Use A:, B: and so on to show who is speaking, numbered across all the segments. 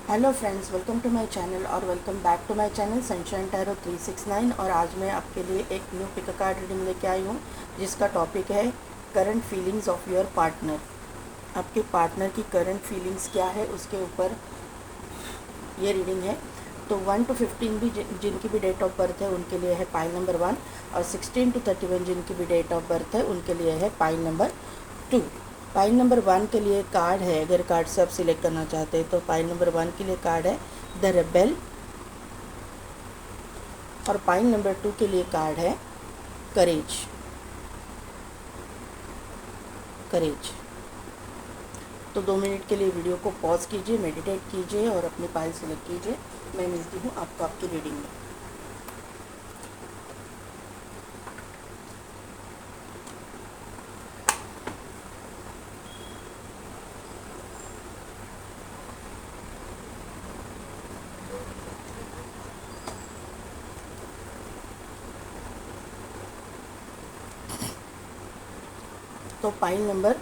A: Hello friends, welcome to my channel और welcome back to my channel sunshine tarot 369। और आज मैं आपके लिए एक न्यू पिक कार्ड रीडिंग लेके आई हूँ जिसका टॉपिक है current feelings of your partner. आपके पार्टनर की करंट फीलिंग्स क्या है उसके ऊपर ये रीडिंग है। तो 1 to 15 भी जिनकी भी डेट ऑफ बर्थ है उनके लिए है पाइल नंबर 1, और 16 to 31 जिनकी भी डेट ऑफ बर्थ है उनके लिए है पाइल नंबर 2। पाइल नंबर 1 के लिए कार्ड है, अगर कार्ड से आप सिलेक्ट करना चाहते हैं तो पाइल नंबर 1 के लिए कार्ड है द रेबेल, और पाइल नंबर 2 के लिए कार्ड है करेज। करेज। तो 2 मिनट के लिए वीडियो को पॉज कीजिए, मेडिटेट कीजिए और अपनी पाइल सिलेक्ट कीजिए। मैं मिलती हूँ आपको आपकी रीडिंग में। तो पाइल नंबर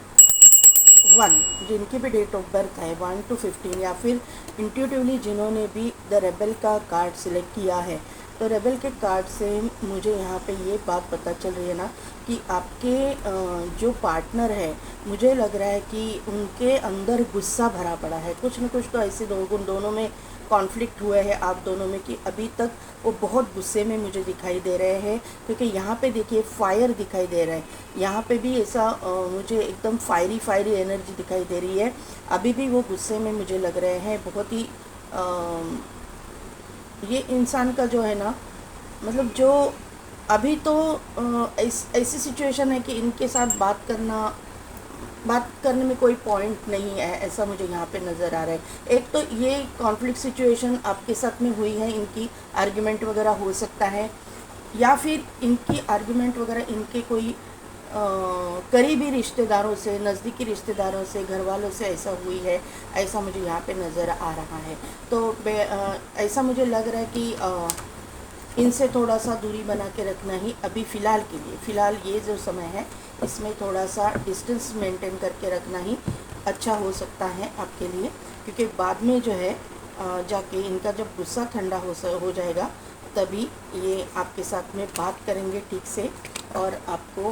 A: 1 जिनकी भी डेट ऑफ बर्थ है 1 to 15, या फिर इंट्यूटिवली जिन्होंने भी द रेबेल का कार्ड सिलेक्ट किया है, तो रेबेल के कार्ड से मुझे यहाँ पे ये बात पता चल रही है ना कि आपके जो पार्टनर है, मुझे लग रहा है कि उनके अंदर गुस्सा भरा पड़ा है। कुछ न कुछ तो ऐसे दोनों में कॉन्फ्लिक्ट हुए हैं आप दोनों में कि अभी तक वो बहुत गुस्से में मुझे दिखाई दे रहे हैं। क्योंकि यहाँ पे देखिए फायर दिखाई दे रहा है, यहाँ पे भी ऐसा मुझे एकदम फायरी एनर्जी दिखाई दे रही है। अभी भी वो गुस्से में मुझे लग रहे हैं बहुत ही। ये इंसान का जो है ना, मतलब जो अभी तो ऐसी सिचुएशन है कि इनके साथ बात करने में कोई पॉइंट नहीं है, ऐसा मुझे यहाँ पे नज़र आ रहा है। एक तो ये कॉन्फ्लिक्ट सिचुएशन आपके साथ में हुई है, इनकी आर्ग्यूमेंट वगैरह हो सकता है, या फिर इनकी आर्ग्यूमेंट वगैरह इनके कोई करीबी रिश्तेदारों से, नज़दीकी रिश्तेदारों से, घर वालों से ऐसा हुई है, ऐसा मुझे यहाँ पे नज़र आ रहा है। तो ऐसा मुझे लग रहा है कि इनसे थोड़ा सा दूरी बना के रखना ही अभी फ़िलहाल के लिए, फ़िलहाल ये जो समय है इसमें थोड़ा सा डिस्टेंस मेंटेन करके रखना ही अच्छा हो सकता है आपके लिए। क्योंकि बाद में जो है जाके इनका जब गुस्सा ठंडा हो जाएगा तभी ये आपके साथ में बात करेंगे ठीक से, और आपको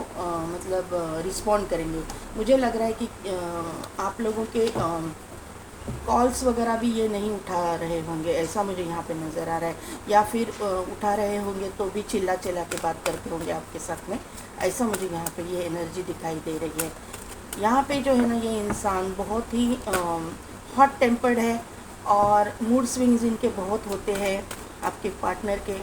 A: मतलब रिस्पॉन्ड करेंगे। मुझे लग रहा है कि आप लोगों के कॉल्स वगैरह भी ये नहीं उठा रहे होंगे, ऐसा मुझे यहाँ पे नज़र आ रहा है। या फिर उठा रहे होंगे तो भी चिल्ला के बात करते होंगे आपके साथ में, ऐसा मुझे यहाँ पे ये एनर्जी दिखाई दे रही है। यहाँ पे जो है ना, ये इंसान बहुत ही हॉट टेम्पर्ड है और मूड स्विंग्स इनके बहुत होते हैं आपके पार्टनर के,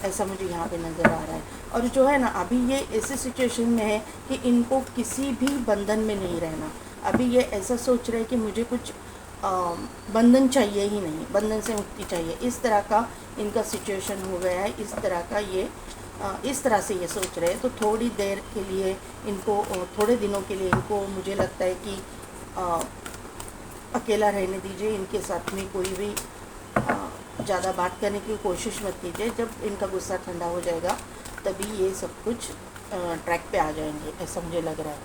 A: ऐसा मुझे यहाँ पे नज़र आ रहा है। और जो है ना, अभी ये ऐसी सिचुएशन में है कि इनको किसी भी बंधन में नहीं रहना। अभी ये ऐसा सोच रहे हैं कि मुझे कुछ बंधन चाहिए ही नहीं, बंधन से मुक्ति चाहिए, इस तरह का इनका सिचुएशन हो गया है। इस तरह का ये इस तरह से ये सोच रहे हैं। तो थोड़ी देर के लिए इनको, थोड़े दिनों के लिए इनको, मुझे लगता है कि अकेला रहने दीजिए। इनके साथ में कोई भी ज़्यादा बात करने की कोशिश मत कीजिए। जब इनका गुस्सा ठंडा हो जाएगा तभी ये सब कुछ ट्रैक पे आ जाएंगे, ऐसा मुझे लग रहा है।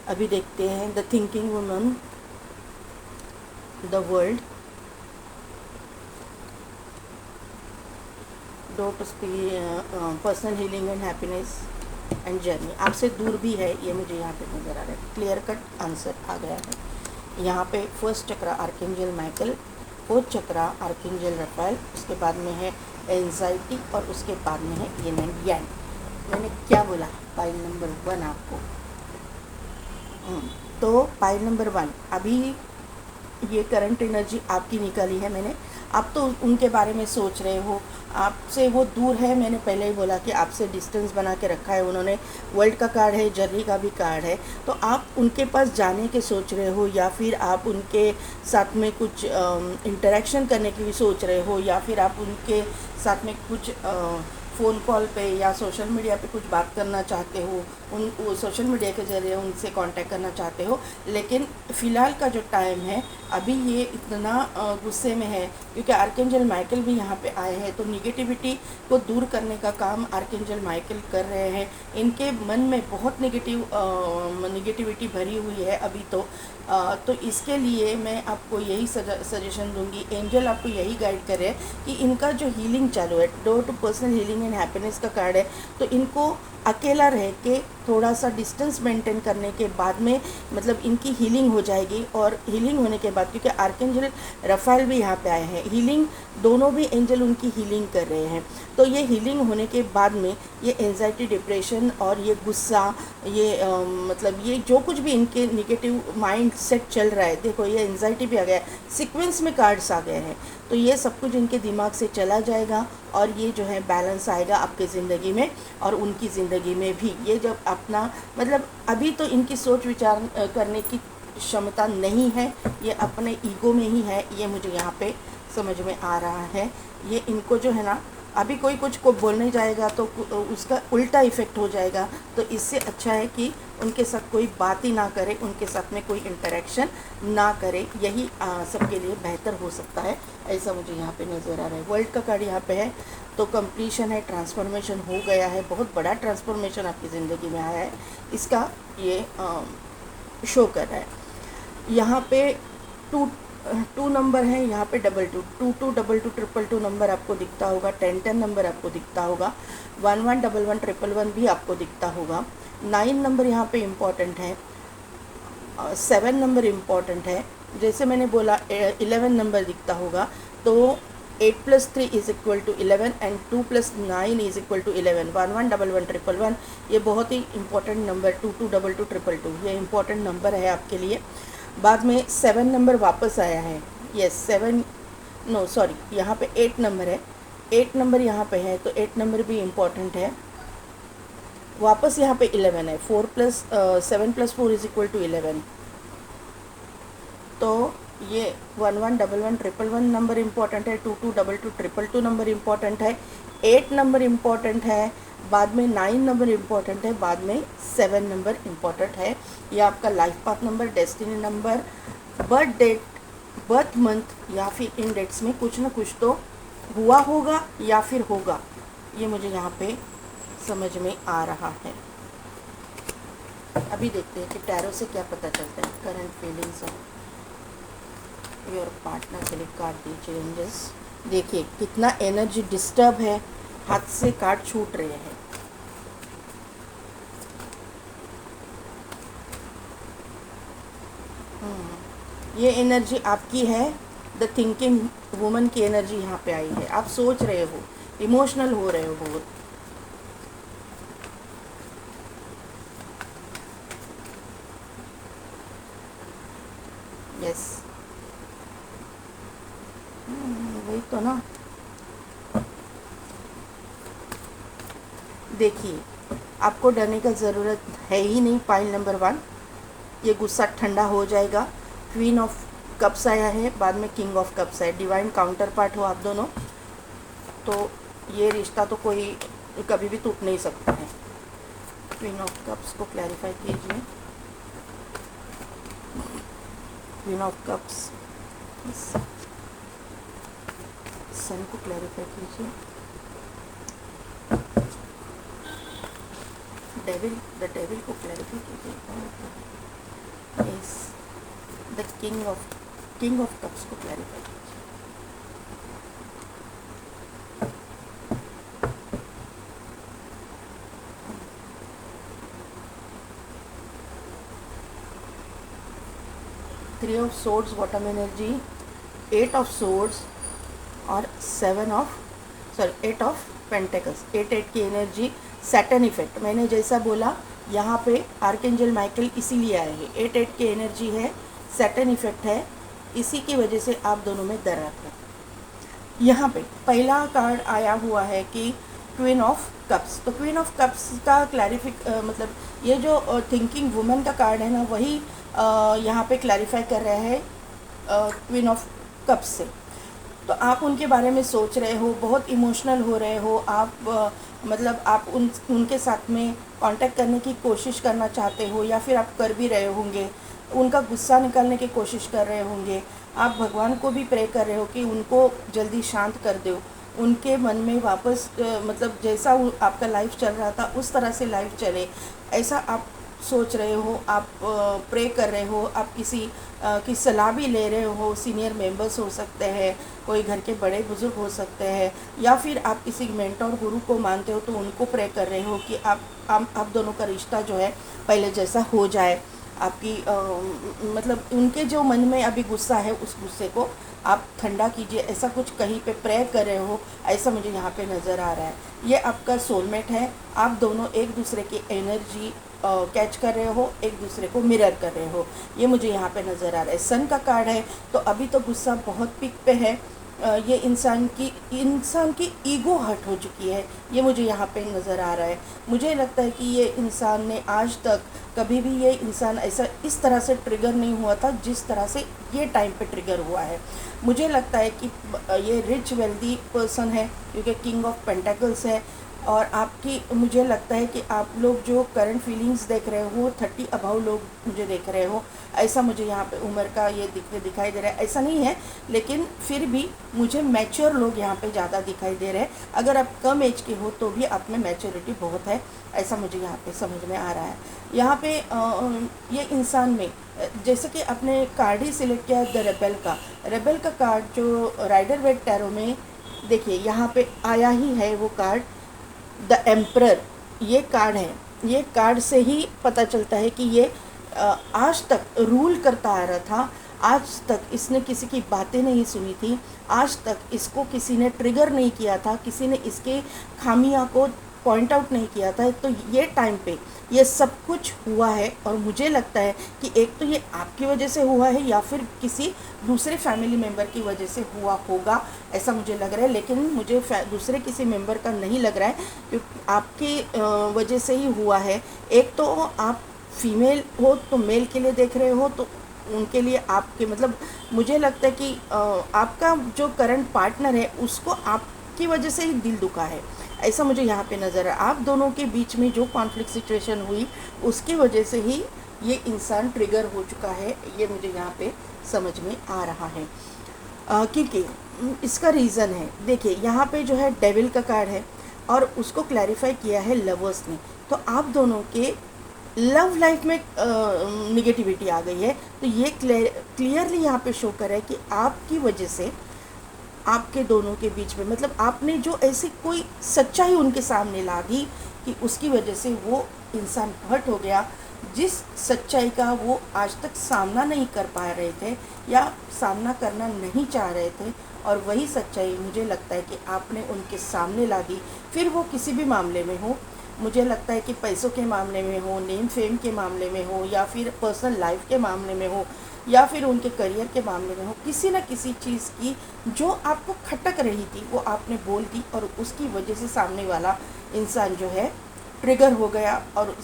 A: अभी देखते हैं the thinking woman, the world, door to personal healing and happiness and journey. आपसे दूर भी है, ये मुझे यहाँ पे नज़र आ रहा है। क्लियर कट आंसर आ गया है। यहाँ पे फर्स्ट चक्रा आर्कएंजल माइकल, फोर्थ चक्रा आर्कएंजल रफाएल, उसके बाद में है एंजाइटी, और उसके बाद में है येन एंड यांग। मैंने क्या बोला? पाइल नंबर 1 आपको। तो पाइल नंबर 1 अभी ये करंट एनर्जी आपकी निकाली है मैंने। आप तो उनके बारे में सोच रहे हो, आपसे वो दूर है। मैंने पहले ही बोला कि आपसे डिस्टेंस बना के रखा है उन्होंने। वर्ल्ड का कार्ड है, जर्नी का भी कार्ड है। तो आप उनके पास जाने के सोच रहे हो, या फिर आप उनके साथ में कुछ इंटरेक्शन करने की भी सोच रहे हो, या फिर आप उनके साथ में कुछ फ़ोन कॉल पे या सोशल मीडिया पे कुछ बात करना चाहते हो, वो सोशल मीडिया के ज़रिए उनसे कांटेक्ट करना चाहते हो, लेकिन फ़िलहाल का जो टाइम है अभी ये इतना गुस्से में है क्योंकि आर्कएंजल माइकल भी यहाँ पे आए हैं। तो निगेटिविटी को दूर करने का काम आर्कएंजल माइकल कर रहे हैं। इनके मन में बहुत निगेटिविटी भरी हुई है अभी तो इसके लिए मैं आपको यही सजेशन दूंगी, एंजल आपको यही गाइड कर रहे हैं कि इनका जो हीलिंग चालू है, door to personal healing and happiness का कार्ड है, तो इनको अकेला रह के थोड़ा सा डिस्टेंस मेंटेन करने के बाद में मतलब इनकी हीलिंग हो जाएगी। और हीलिंग होने के बाद, क्योंकि आर्कएंजल रफाएल भी यहाँ पे आए हैं, हीलिंग दोनों भी एंजल उनकी हीलिंग कर रहे हैं। तो ये हीलिंग होने के बाद में ये एंजाइटी, डिप्रेशन और ये गुस्सा, ये मतलब ये जो कुछ भी इनके निगेटिव माइंड सेट चल रहा है, देखो ये एंजाइटी भी आ गया है, सीक्वेंस में कार्ड्स आ गए हैं, तो ये सब कुछ इनके दिमाग से चला जाएगा और ये जो है बैलेंस आएगा आपके ज़िंदगी में और उनकी ज़िंदगी में भी। ये जब अपना मतलब अभी तो इनकी सोच विचार करने की क्षमता नहीं है, ये अपने ईगो में ही है, ये मुझे यहाँ पे समझ में आ रहा है। ये इनको जो है ना, अभी कोई कुछ को बोलने जाएगा तो उसका उल्टा इफ़ेक्ट हो जाएगा, तो इससे अच्छा है कि उनके साथ कोई बात ही ना करे, उनके साथ में कोई इंटरेक्शन ना करे, यही सबके लिए बेहतर हो सकता है, ऐसा मुझे यहाँ पे नज़र आ रहा है। वर्ल्ड का कार्ड यहाँ पे है, तो कंप्लीशन है, ट्रांसफॉर्मेशन हो गया है, बहुत बड़ा ट्रांसफॉर्मेशन आपकी ज़िंदगी में आया है, इसका ये शो कर रहा है। यहाँ पे टू नंबर है, यहाँ पे 22 22 22 222 नंबर आपको दिखता होगा, 10 नंबर आपको दिखता होगा, 11 11 111 भी आपको दिखता होगा। 9 नंबर यहाँ पे इम्पॉर्टेंट है, 7 नंबर इम्पॉर्टेंट है, जैसे मैंने बोला 11 नंबर दिखता होगा, तो 8 + 3 = 11 एंड 2 + 9 = 11। 11 11 111 ये बहुत ही इंपॉर्टेंट नंबर, 22 22 222 ये इंपॉर्टेंट नंबर है आपके लिए। बाद में 7 नंबर वापस आया है, यस 7 नो सॉरी यहाँ पे 8 नंबर है, 8 नंबर यहाँ पे है, तो 8 नंबर भी इम्पॉर्टेंट है। वापस यहाँ पे 11 है, 7 + 4 = 11, तो ये 11 11 111 नंबर इम्पॉर्टेंट है, 22 22 222 नंबर इम्पॉर्टेंट है, 8 नंबर इम्पॉर्टेंट है, बाद में 9 नंबर इम्पॉर्टेंट है, बाद में 7 नंबर इम्पॉर्टेंट है। ये आपका life path number, destiny number, birth date, birth month या फिर इन डेट्स में कुछ ना कुछ तो हुआ होगा या फिर होगा, ये मुझे यहाँ पे समझ में आ रहा है। अभी देखते हैं कि टैरो से क्या पता चलता है। Current feelings of your partner के लिए कार्ड दीजिए एंजल्स। देखिए कितना एनर्जी डिस्टर्ब है, हाथ से कार्ड छूट रहे हैं। ये एनर्जी आपकी है, द थिंकिंग वुमन की एनर्जी यहाँ पे आई है। आप सोच रहे हो, इमोशनल हो रहे हो बहुत। यस वही तो ना। देखिए आपको डरने का ज़रूरत है ही नहीं। पाइल नंबर 1, ये गुस्सा ठंडा हो जाएगा। क्वीन ऑफ कप्स आया है, बाद में किंग ऑफ कप्स है। डिवाइन काउंटर पार्ट हो आप दोनों, तो ये रिश्ता तो कोई कभी भी टूट नहीं सकता है। क्वीन ऑफ कप्स को क्लैरिफाई कीजिए। क्वीन ऑफ कप्स, सन को क्लैरिफाई कीजिए। द डेविल को क्लैरिफाई कीजिए। Yes, the king of cups को क्लैरिफाई कीजिए। Three of swords bottom energy, 8 of swords और 8 ऑफ पेंटिकल्स, 8 की एनर्जी, सैटर्न इफेक्ट। मैंने जैसा बोला यहाँ पे आर्कएंजल माइकल इसीलिए आए हैं। 8 की एनर्जी है, सैटर्न इफेक्ट है, इसी की वजह से आप दोनों में दरार है। यहाँ पे पहला कार्ड आया हुआ है कि क्वीन ऑफ कप्स, तो क्वीन ऑफ कप्स का मतलब ये जो थिंकिंग वुमन का कार्ड है ना, वही यहाँ पे क्लैरिफाई कर रहे हैं क्वीन ऑफ कप्स से। तो आप उनके बारे में सोच रहे हो, बहुत इमोशनल हो रहे हो, आप मतलब आप उनके साथ में कांटेक्ट करने की कोशिश करना चाहते हो, या फिर आप कर भी रहे होंगे, उनका गुस्सा निकालने की कोशिश कर रहे होंगे। आप भगवान को भी प्रे कर रहे हो कि उनको जल्दी शांत कर दो, उनके मन में वापस मतलब जैसा आपका लाइफ चल रहा था उस तरह से लाइफ चले, ऐसा आप सोच रहे हो। आप प्रे कर रहे हो, आप किसी की सलाह भी ले रहे हो। सीनियर मेंबर्स हो सकते हैं, कोई घर के बड़े बुजुर्ग हो सकते हैं, या फिर आप किसी मेंटर गुरु को मानते हो तो उनको प्रे कर रहे हो कि आप दोनों का रिश्ता जो है पहले जैसा हो जाए। आपकी मतलब उनके जो मन में अभी गुस्सा है उस गुस्से को आप ठंडा कीजिए, ऐसा कुछ कहीं पे प्रे कर रहे हो, ऐसा मुझे यहाँ पे नज़र आ रहा है। ये आपका सोलमेट है। आप दोनों एक दूसरे की एनर्जी कैच कर रहे हो, एक दूसरे को मिरर कर रहे हो, ये मुझे यहाँ पे नज़र आ रहा है। सन का कार्ड है, तो अभी तो गुस्सा बहुत पीक पे है। ये इंसान की ईगो हर्ट हो चुकी है, ये मुझे यहाँ पे नज़र आ रहा है। मुझे लगता है कि ये इंसान ने आज तक कभी भी ये इंसान ऐसा इस तरह से ट्रिगर नहीं हुआ था जिस तरह से ये टाइम पे ट्रिगर हुआ है। मुझे लगता है कि ये रिच वेल्दी पर्सन है, क्योंकि किंग ऑफ पेंटाकल्स है। और आपकी मुझे लगता है कि आप लोग जो करंट फीलिंग्स देख रहे हो 30 अबव लोग मुझे देख रहे हो, ऐसा मुझे यहाँ पे उम्र का ये दिखाई दे रहा है। ऐसा नहीं है, लेकिन फिर भी मुझे मैच्योर लोग यहाँ पे ज़्यादा दिखाई दे रहे हैं। अगर आप कम एज के हो तो भी आप में मैच्योरिटी बहुत है, ऐसा मुझे यहाँ पे समझ में आ रहा है। यहाँ पे ये इंसान में जैसे कि आपने कार्ड ही सिलेक्ट किया द रेबेल का कार्ड जो राइडर वेड टैरो में देखिए यहाँ पे आया ही है वो कार्ड द एम्परर। ये कार्ड है, ये कार्ड से ही पता चलता है कि ये आज तक रूल करता आ रहा था। आज तक इसने किसी की बातें नहीं सुनी थी, आज तक इसको किसी ने ट्रिगर नहीं किया था, किसी ने इसके खामियां को पॉइंट आउट नहीं किया था। तो ये टाइम पे ये सब कुछ हुआ है, और मुझे लगता है कि एक तो ये आपकी वजह से हुआ है या फिर किसी दूसरे फैमिली मेम्बर की वजह से हुआ होगा, ऐसा मुझे लग रहा है। लेकिन मुझे दूसरे किसी मेम्बर का नहीं लग रहा है, क्योंकि आपकी वजह से ही हुआ है। एक तो आप फीमेल हो तो मेल के लिए देख रहे हो, तो उनके लिए आपके मतलब मुझे लगता है कि आपका जो करंट पार्टनर है उसको आपकी वजह से ही दिल दुखा है, ऐसा मुझे यहाँ पे नज़र है। आप दोनों के बीच में जो कॉन्फ्लिक्ट सिचुएशन हुई उसकी वजह से ही ये इंसान ट्रिगर हो चुका है, ये मुझे यहाँ पे समझ में आ रहा है। क्योंकि इसका रीज़न है, देखिए यहाँ पे जो है डेविल का कार्ड है और उसको क्लैरिफाई किया है लवर्स ने। तो आप दोनों के लव लाइफ में निगेटिविटी आ गई है, तो ये क्लियरली यहाँ पे शो कर रहा है कि आपकी वजह से आपके दोनों के बीच में मतलब आपने जो ऐसी कोई सच्चाई उनके सामने ला दी कि उसकी वजह से वो इंसान हर्ट हो गया, जिस सच्चाई का वो आज तक सामना नहीं कर पा रहे थे या सामना करना नहीं चाह रहे थे, और वही सच्चाई मुझे लगता है कि आपने उनके सामने ला दी। फिर वो किसी भी मामले में हो, मुझे लगता है कि पैसों के मामले में हो, नेम फेम के मामले में हो, या फिर पर्सनल लाइफ के मामले में हो, या फिर उनके करियर के मामले में हो, किसी न किसी चीज़ की जो आपको खटक रही थी वो आपने बोल दी, और उसकी वजह से सामने वाला इंसान जो है ट्रिगर हो गया और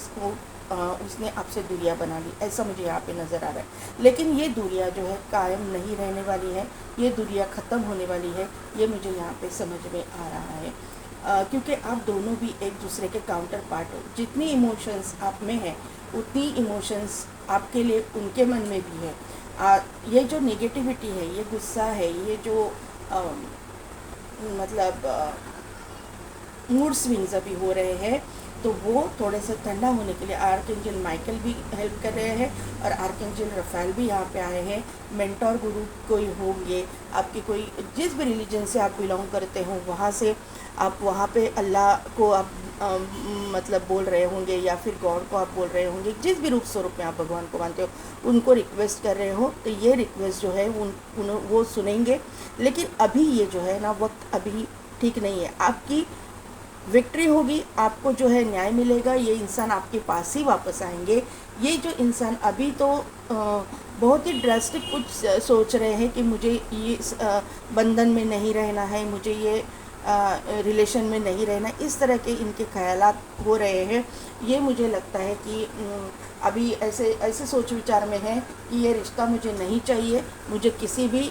A: उसने आपसे दूरियां बना ली, ऐसा मुझे यहाँ पे नज़र आ रहा है। लेकिन ये दूरियां जो है कायम नहीं रहने वाली है, ये दूरियां ख़त्म होने वाली है, ये मुझे यहाँ पे समझ में आ रहा है। क्योंकि आप दोनों भी एक दूसरे के काउंटर पार्ट हो। जितनी इमोशंस आप में है उतनी इमोशंस आपके लिए उनके मन में भी है। ये जो नेगेटिविटी है, ये गुस्सा है, ये जो मतलब मूड स्विंग्स अभी हो रहे हैं, तो वो थोड़े से ठंडा होने के लिए आर्कएंजल माइकल भी हेल्प कर रहे हैं और आर्कएंजल रफाएल भी यहाँ पे आए हैं। मेंटोर गुरु कोई होंगे आपके, कोई जिस भी रिलीजन से आप बिलोंग करते हो वहाँ से आप वहाँ पे अल्लाह को आप मतलब बोल रहे होंगे, या फिर गॉड को आप बोल रहे होंगे, जिस भी रूप स्वरूप में आप भगवान को मानते हो उनको रिक्वेस्ट कर रहे हो। तो ये रिक्वेस्ट जो है वो सुनेंगे। लेकिन अभी ये जो है ना, वक्त अभी ठीक नहीं है। आपकी विक्ट्री होगी, आपको जो है न्याय मिलेगा, ये इंसान आपके पास ही वापस आएंगे। ये जो इंसान अभी तो बहुत ही ड्रास्टिक कुछ सोच रहे हैं कि मुझे ये बंधन में नहीं रहना है, मुझे ये रिलेशन में नहीं रहना, इस तरह के इनके ख़यालात हो रहे हैं। ये मुझे लगता है कि अभी ऐसे ऐसे सोच विचार में है कि ये रिश्ता मुझे नहीं चाहिए, मुझे किसी भी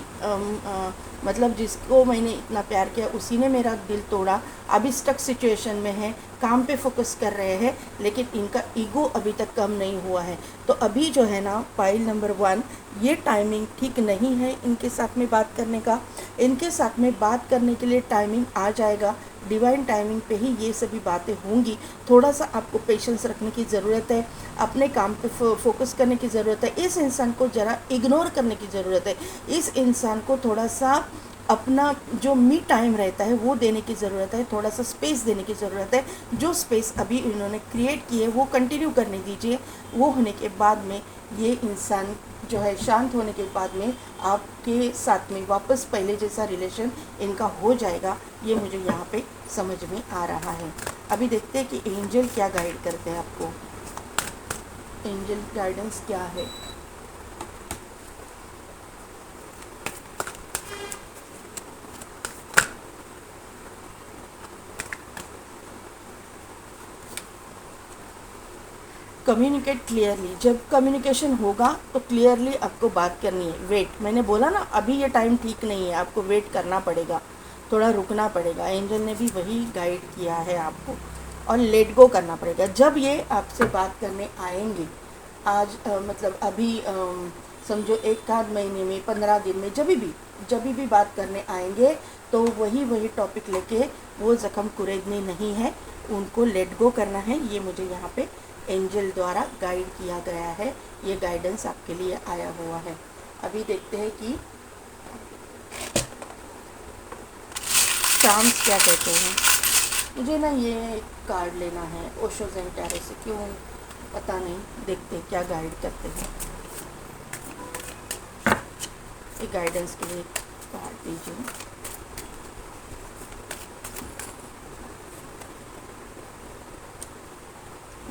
A: मतलब जिसको मैंने इतना प्यार किया उसी ने मेरा दिल तोड़ा। अभी स्टक सिचुएशन में है, काम पे फोकस कर रहे हैं, लेकिन इनका ईगो अभी तक कम नहीं हुआ है। तो अभी जो है ना पाइल नंबर 1, ये टाइमिंग ठीक नहीं है इनके साथ में बात करने का। इनके साथ में बात करने के लिए टाइमिंग आ जाएगा, डिवाइन टाइमिंग पे ही ये सभी बातें होंगी। थोड़ा सा आपको पेशेंस रखने की ज़रूरत है, अपने काम पे फोकस करने की ज़रूरत है। इस इंसान को ज़रा इग्नोर करने की ज़रूरत है। इस इंसान को थोड़ा सा अपना जो मी टाइम रहता है वो देने की ज़रूरत है, थोड़ा सा स्पेस देने की ज़रूरत है। जो स्पेस अभी इन्होंने क्रिएट की है वो कंटिन्यू करने दीजिए। वो होने के बाद में ये इंसान जो है शांत होने के बाद में आपके साथ में वापस पहले जैसा रिलेशन इनका हो जाएगा। ये मुझे यहाँ पे समझ में आ रहा है। अभी देखते हैं कि एंजल क्या गाइड करते हैं आपको, एंजल गाइडेंस क्या है। कम्युनिकेट क्लियरली, जब कम्युनिकेशन होगा तो क्लियरली आपको बात करनी है। वेट, मैंने बोला ना अभी ये टाइम ठीक नहीं है, आपको वेट करना पड़ेगा, थोड़ा रुकना पड़ेगा। एंजल ने भी वही गाइड किया है आपको, और लेट गो करना पड़ेगा। जब ये आपसे बात करने आएंगे, आज मतलब अभी समझो 1 आध महीने में, 15 दिन में, जब भी बात करने आएंगे तो वही टॉपिक लेके, वो ज़ख्म कुरेदनी नहीं है, उनको लेट गो करना है। ये मुझे यहाँ पे एंजल द्वारा गाइड किया गया है, ये गाइडेंस आपके लिए आया हुआ है। अभी देखते हैं कि चार्म्स क्या कहते हैं। मुझे ना ये कार्ड लेना है ओशो ज़ेन टैरो से, क्यों पता नहीं, देखते हैं क्या गाइड करते हैं। ये गाइडेंस के लिए कार्ड दीजिए।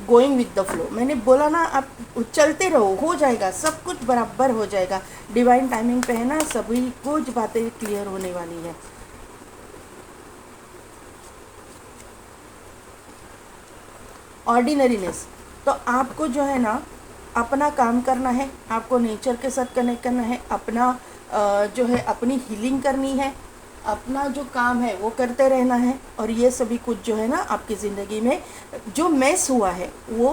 A: गोइंग विद द फ्लो, मैंने बोला ना आप चलते रहो, हो जाएगा, सब कुछ बराबर हो जाएगा। डिवाइन टाइमिंग पे है ना, सभी कुछ बातें क्लियर होने वाली है। ऑर्डिनरीनेस, तो आपको जो है ना अपना काम करना है, आपको नेचर के साथ कनेक्ट करना है, अपना जो है अपनी हीलिंग करनी है, अपना जो काम है वो करते रहना है। और ये सभी कुछ जो है ना आपकी ज़िंदगी में जो मैस हुआ है वो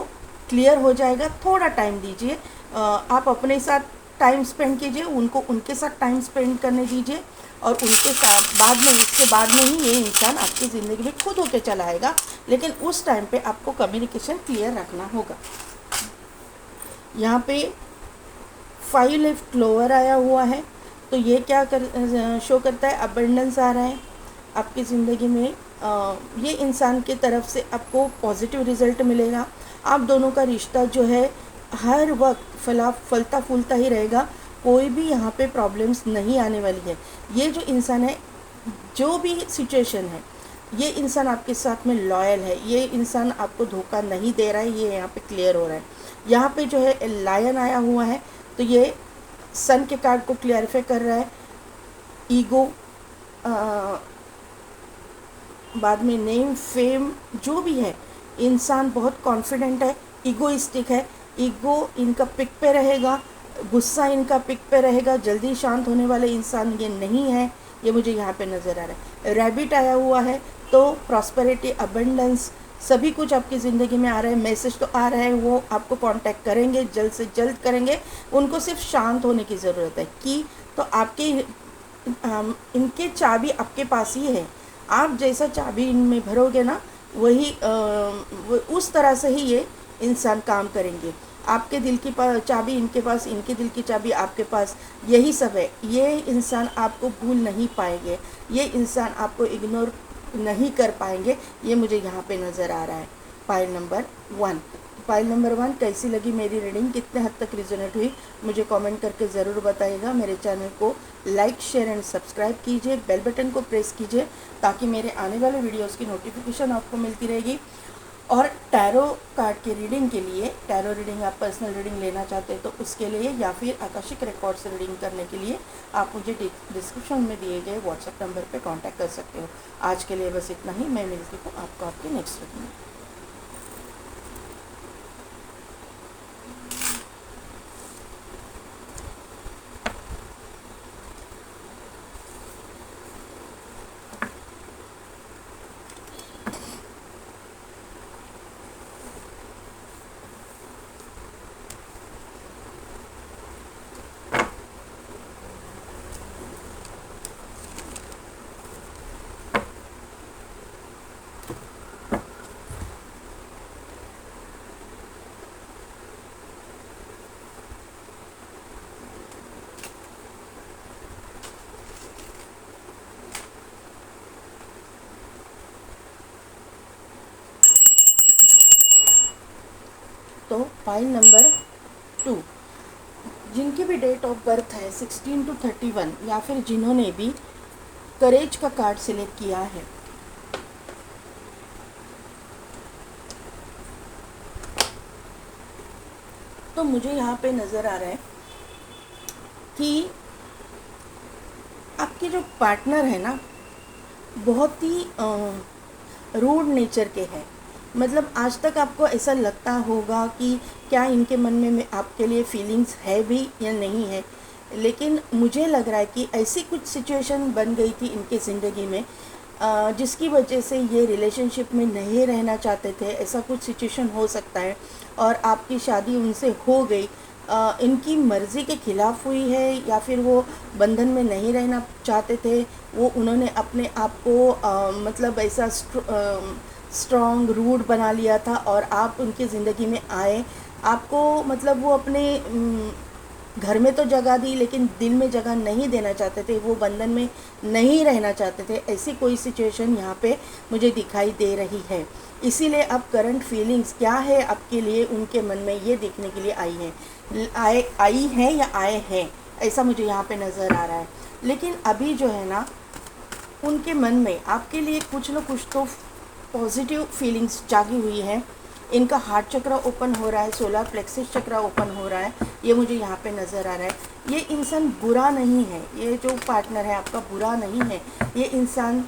A: क्लियर हो जाएगा। थोड़ा टाइम दीजिए, आप अपने साथ टाइम स्पेंड कीजिए, उनको उनके साथ टाइम स्पेंड करने दीजिए, और उनके साथ बाद में, उसके बाद में ही ये इंसान आपकी ज़िंदगी में खुद होके चला आएगा। लेकिन उस टाइम पे आपको कम्युनिकेशन क्लियर रखना होगा। यहाँ पे 5 लीफ क्लोवर आया हुआ है, तो ये क्या शो करता है, अबंडेंस आ रहा है आपकी ज़िंदगी में। ये इंसान की तरफ से आपको पॉजिटिव रिज़ल्ट मिलेगा। आप दोनों का रिश्ता जो है हर वक्त फलता फूलता ही रहेगा, कोई भी यहाँ पे प्रॉब्लम्स नहीं आने वाली है। ये जो इंसान है, जो भी सिचुएशन है, ये इंसान आपके साथ में लॉयल है, ये इंसान आपको धोखा नहीं दे रहा है, ये यहाँ पे क्लियर हो रहा है। यहाँ पे जो है लायन आया हुआ है, तो ये सन के कार्ड को क्लियरिफाई कर रहा है। ईगो, बाद में नेम, फेम, जो भी है, इंसान बहुत कॉन्फिडेंट है, ईगोइस्टिक है। ईगो इनका पिक पे रहेगा, गुस्सा इनका पिक पे रहेगा, जल्दी शांत होने वाले इंसान ये नहीं है, ये मुझे यहाँ पे नज़र आ रहा है। रैबिट आया हुआ है, तो प्रॉस्पेरिटी, अबंडेंस, सभी कुछ आपकी ज़िंदगी में आ रहा है। मैसेज तो आ रहा है, वो आपको कांटेक्ट करेंगे, जल्द से जल्द करेंगे। उनको सिर्फ शांत होने की ज़रूरत है कि, तो आपके इनके चाबी आपके पास ही है। आप जैसा चाबी इनमें भरोगे ना, वही उस तरह से ही ये इंसान काम करेंगे। आपके दिल की चाबी इनके पास, इनके दिल की चाबी आपके पास, यही सब है। ये इंसान आपको भूल नहीं पाएंगे, ये इंसान आपको इग्नोर नहीं कर पाएंगे, ये मुझे यहाँ पे नज़र आ रहा है। पाइल नंबर 1, पाइल नंबर 1 कैसी लगी मेरी रीडिंग, कितने हद तक रिजोनेट हुई, मुझे कमेंट करके ज़रूर बताइएगा। मेरे चैनल को लाइक, शेयर एंड सब्सक्राइब कीजिए, बेल बटन को प्रेस कीजिए, ताकि मेरे आने वाले वीडियोस की नोटिफिकेशन आपको मिलती रहेगी। और टैरो कार्ड की रीडिंग के लिए, टैरो रीडिंग आप पर्सनल रीडिंग लेना चाहते हैं तो उसके लिए, या फिर आकाशिक रिकॉर्ड से रीडिंग करने के लिए आप मुझे डिस्क्रिप्शन में दिए गए व्हाट्सएप नंबर पे कांटेक्ट कर सकते हो। आज के लिए बस इतना ही। मैं मिलती हूँ आपको आपकी नेक्स्ट रीडिंग में। तो फाइल नंबर 2, जिनकी भी डेट ऑफ बर्थ है 16 to 31, या फिर जिन्होंने भी करेज का कार्ड सिलेक्ट किया है, तो मुझे यहाँ पे नज़र आ रहा है कि आपके जो पार्टनर है ना, बहुत ही रूड नेचर के हैं। मतलब आज तक आपको ऐसा लगता होगा कि क्या इनके मन में आपके लिए फीलिंग्स है भी या नहीं है, लेकिन मुझे लग रहा है कि ऐसी कुछ सिचुएशन बन गई थी इनके ज़िंदगी में जिसकी वजह से ये रिलेशनशिप में नहीं रहना चाहते थे। ऐसा कुछ सिचुएशन हो सकता है और आपकी शादी उनसे हो गई, इनकी मर्ज़ी के ख़िलाफ़ हुई है, या फिर वो बंधन में नहीं रहना चाहते थे। वो उन्होंने अपने आप को मतलब ऐसा स्ट्रॉन्ग रूड बना लिया था और आप उनकी ज़िंदगी में आए। आपको मतलब वो अपने घर में तो जगह दी, लेकिन दिल में जगह नहीं देना चाहते थे, वो बंधन में नहीं रहना चाहते थे। ऐसी कोई सिचुएशन यहाँ पे मुझे दिखाई दे रही है। इसीलिए अब करंट फीलिंग्स क्या है आपके लिए उनके मन में, ये देखने के लिए आई हैं या आए हैं, ऐसा मुझे यहाँ पे नज़र आ रहा है। लेकिन अभी जो है ना, उनके मन में आपके लिए कुछ न कुछ तो पॉजिटिव फीलिंग्स जागी हुई है। इनका हार्ट चक्र ओपन हो रहा है, सोलर प्लेक्सिस चक्र ओपन हो रहा है, ये मुझे यहाँ पे नज़र आ रहा है। ये इंसान बुरा नहीं है, ये जो पार्टनर है आपका बुरा नहीं है। ये इंसान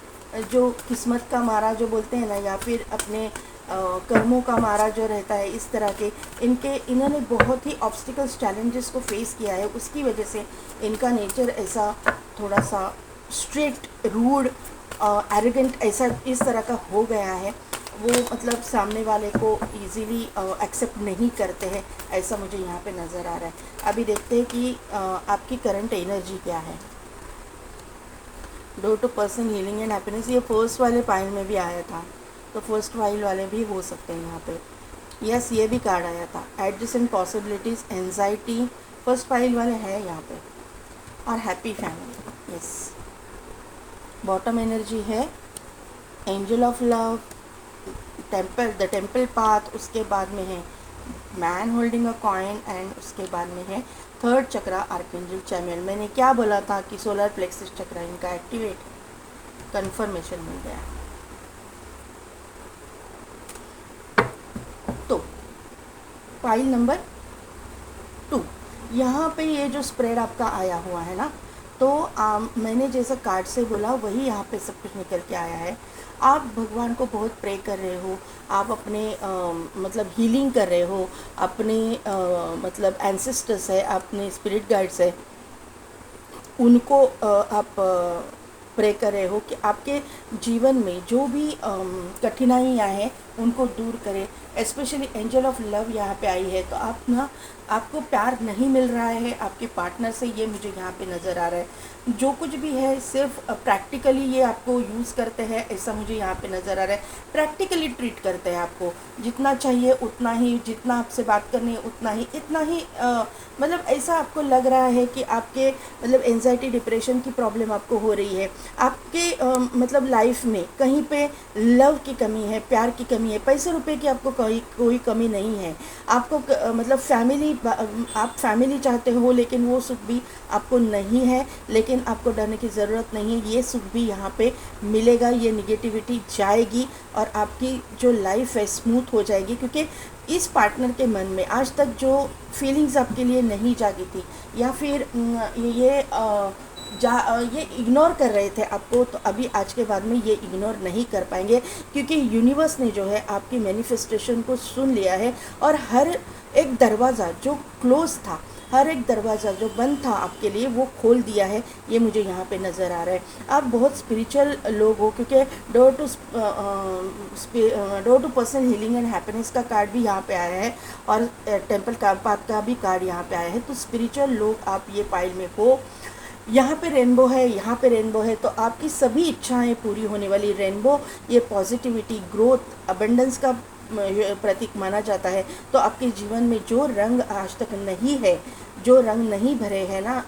A: जो किस्मत का मारा जो बोलते हैं ना, या फिर अपने कर्मों का मारा जो रहता है, इस तरह के इन्होंने बहुत ही ऑब्स्टिकल्स चैलेंजेस को फेस किया है। उसकी वजह से इनका नेचर ऐसा थोड़ा सा स्ट्रिक्ट, रूड, एरोगेंट ऐसा इस तरह का हो गया है। वो मतलब सामने वाले को इजीली एक्सेप्ट नहीं करते हैं, ऐसा मुझे यहाँ पे नज़र आ रहा है। अभी देखते हैं कि आपकी करंट एनर्जी क्या है। Door to person, healing and happiness, ये फर्स्ट वाले पाइल में भी आया था, तो फर्स्ट पाइल वाले भी हो सकते हैं यहाँ पे। यस, ये भी कार्ड आया था, adjustment possibilities, anxiety, first pile वाले हैं यहाँ पे, और happy family. Yes, bottom energy है angel of love, the temple path, उसके बाद में है man holding a coin, and उसके बाद में है थर्ड चक्र आर्कएंजल चैमुएल। मैंने क्या बोला था कि सोलर प्लेक्सिस चक्र इनका एक्टिवेट है, कंफर्मेशन मिल गया। तो फाइल नंबर 2, यहाँ पे ये जो स्प्रेड आपका आया हुआ है ना, तो मैंने जैसा कार्ड से बोला वही यहाँ पे सब कुछ निकल के आया है। आप भगवान को बहुत प्रे कर रहे हो, आप अपने मतलब हीलिंग कर रहे हो, अपने मतलब एंसेस्टर्स है, अपने स्पिरिट गाइड्स है, उनको आप प्रे कर रहे हो कि आपके जीवन में जो भी कठिनाइयाँ हैं उनको दूर करें। स्पेशली एंजल ऑफ लव यहाँ पे आई है, तो आप ना, आपको प्यार नहीं मिल रहा है आपके पार्टनर से, ये मुझे यहाँ पे नज़र आ रहा है। जो कुछ भी है सिर्फ प्रैक्टिकली ये आपको यूज़ करते हैं, ऐसा मुझे यहाँ पे नज़र आ रहा है। प्रैक्टिकली ट्रीट करते हैं आपको, जितना चाहिए उतना ही, जितना आपसे बात करनी है उतना ही, इतना ही मतलब ऐसा आपको लग रहा है कि आपके मतलब एंजाइटी, डिप्रेशन की प्रॉब्लम आपको हो रही है। आपके मतलब लाइफ में कहीं पे लव की कमी है, प्यार की कमी है, पैसे रुपए की आपको कोई कमी नहीं है। आपको मतलब फैमिली आप फैमिली चाहते हो लेकिन वो सुख भी आपको नहीं है, लेकिन आपको डरने की ज़रूरत नहीं है, ये सुख भी यहाँ पे मिलेगा। ये निगेटिविटी जाएगी और आपकी जो लाइफ है स्मूथ हो जाएगी, क्योंकि इस पार्टनर के मन में आज तक जो फीलिंग्स आपके लिए नहीं जागी थी, या फिर ये इग्नोर कर रहे थे आपको, तो अभी आज के बाद में ये इग्नोर नहीं कर पाएंगे, क्योंकि यूनिवर्स ने जो है आपकी मैनिफेस्टेशन को सुन लिया है और हर एक दरवाज़ा जो क्लोज था, हर एक दरवाज़ा जो बंद था आपके लिए, वो खोल दिया है। ये मुझे यहाँ पे नज़र आ रहा है। आप बहुत स्पिरिचुअल लोग हो, क्योंकि door to personal healing and happiness का कार्ड भी यहाँ पे आया है और टेम्पल का पाथ का भी कार्ड यहाँ पे आया है। तो स्पिरिचुअल लोग आप ये पाइल में हो। यहाँ पे रेनबो है, यहाँ पे रेनबो है, तो आपकी सभी इच्छाएं पूरी होने वाली। रेनबो ये पॉजिटिविटी, ग्रोथ, अबंडेंस का प्रतीक माना जाता है। तो आपके जीवन में जो रंग आज तक नहीं है, जो रंग नहीं भरे हैं ना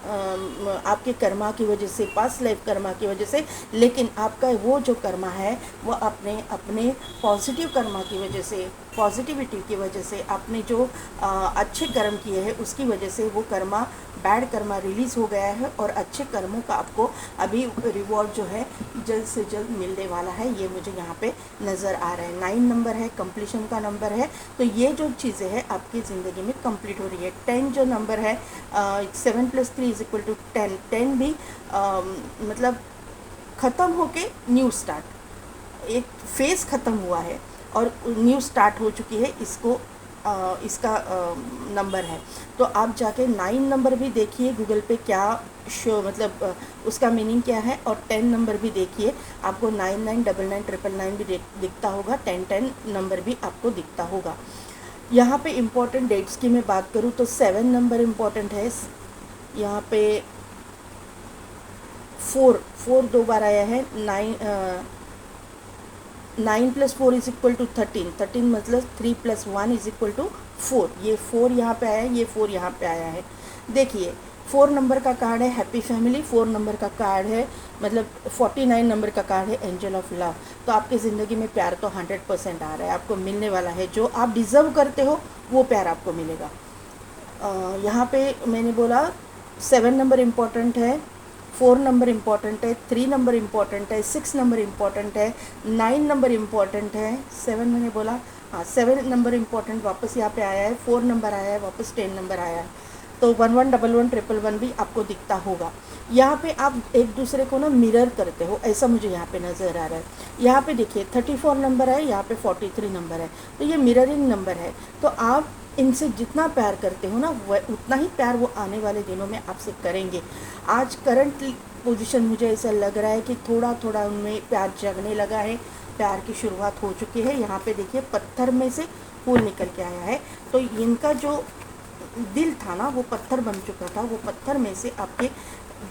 A: आपके कर्मा की वजह से, पास्ट लाइफ कर्मा की वजह से, लेकिन आपका वो जो कर्मा है वो अपने अपने पॉजिटिव कर्मा की वजह से, पॉजिटिविटी की वजह से, आपने जो अच्छे कर्म किए हैं उसकी वजह से वो कर्मा, बैड कर्मा रिलीज़ हो गया है और अच्छे कर्मों का आपको अभी रिवॉर्ड जो है जल्द से जल्द मिलने वाला है। ये मुझे यहाँ पे नज़र आ रहा है। 9 नंबर है, कंप्लीशन का नंबर है, तो ये जो चीज़ें हैं आपकी ज़िंदगी में कंप्लीट हो रही है। 10 जो नंबर है, 7 + 3 = 10, 10 भी मतलब ख़त्म होके न्यू स्टार्ट, एक फेज़ ख़त्म हुआ है और न्यू स्टार्ट हो चुकी है, इसका नंबर है। तो आप जाके 9 नंबर भी देखिए गूगल पे, क्या शो मतलब उसका मीनिंग क्या है, और 10 नंबर भी देखिए, आपको 999999 भी दिखता होगा, 1010 नंबर भी आपको दिखता होगा। यहाँ पे इम्पोर्टेंट डेट्स की मैं बात करूँ तो 7 नंबर इम्पोर्टेंट है। यहाँ पे 4 2 बार आया है। 9 + 4 = 13, 13 मतलब 3 + 1 = 4। ये 4 यहाँ पे आया है, ये 4 यहाँ पे आया है। देखिए 4 नंबर का कार्ड है हैप्पी फैमिली, 4 नंबर का कार्ड है मतलब 49 नंबर का कार्ड है एंजल ऑफ लव। तो आपकी ज़िंदगी में प्यार तो 100% आ रहा है, आपको मिलने वाला है। जो आप डिज़र्व करते हो वो प्यार आपको मिलेगा। यहाँ पे मैंने बोला 7 नंबर इम्पॉर्टेंट है, 4 नंबर इम्पॉर्टेंट है, 3 नंबर इम्पॉर्टेंट है, 6 नंबर इम्पॉर्टेंट है, 9 नंबर इम्पॉर्टेंट है, 7 मैंने बोला, हाँ 7 नंबर इम्पॉर्टेंट वापस यहाँ पे आया है, 4 नंबर आया है, वापस 10 नंबर आया है। तो 11 11 111 भी आपको दिखता होगा। यहाँ पे आप एक दूसरे को ना मिरर करते हो, ऐसा मुझे यहाँ पे नज़र आ रहा है। यहाँ पे देखिए 34 नंबर है, यहाँ पे 43 नंबर है, तो ये मिररिंग नंबर है। तो आप इनसे जितना प्यार करते हो ना, वह उतना ही प्यार वो आने वाले दिनों में आपसे करेंगे। आज करंट पोजीशन मुझे ऐसा लग रहा है कि थोड़ा थोड़ा उनमें प्यार जगने लगा है, प्यार की शुरुआत हो चुकी है। यहाँ पे देखिए पत्थर में से फूल निकल के आया है, तो इनका जो दिल था ना वो पत्थर बन चुका था। वो पत्थर में से आपके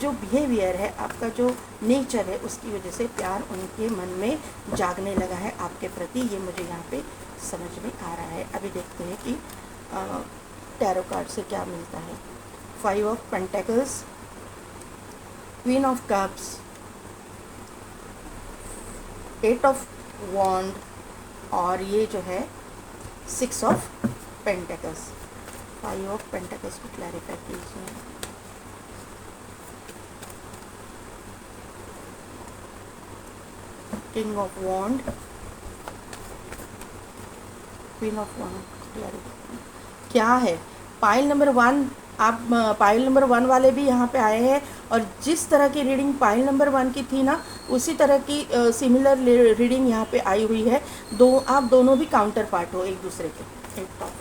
A: जो बिहेवियर है, आपका जो नेचर है, उसकी वजह से प्यार उनके मन में जागने लगा है आपके प्रति। ये मुझे यहाँ पे समझ में आ रहा है। अभी देखते हैं कि टैरो कार्ड से क्या मिलता है। 5 of pentacles, queen of cups, 8 of wand और ये जो है 6 ऑफ पेंटेकल्स। 5 ऑफ पेंटेकल्स को क्लैरिफाई कीजिए। King of wand, queen of wand, clarify क्या है। पाइल नंबर 1, आप पाइल नंबर 1 वाले भी यहाँ पे आए हैं, और जिस तरह की रीडिंग पाइल नंबर 1 की थी ना, उसी तरह की सिमिलर रीडिंग यहाँ पे आई हुई है। आप दोनों भी काउंटर पार्ट हो एक दूसरे के। 8 ऑफ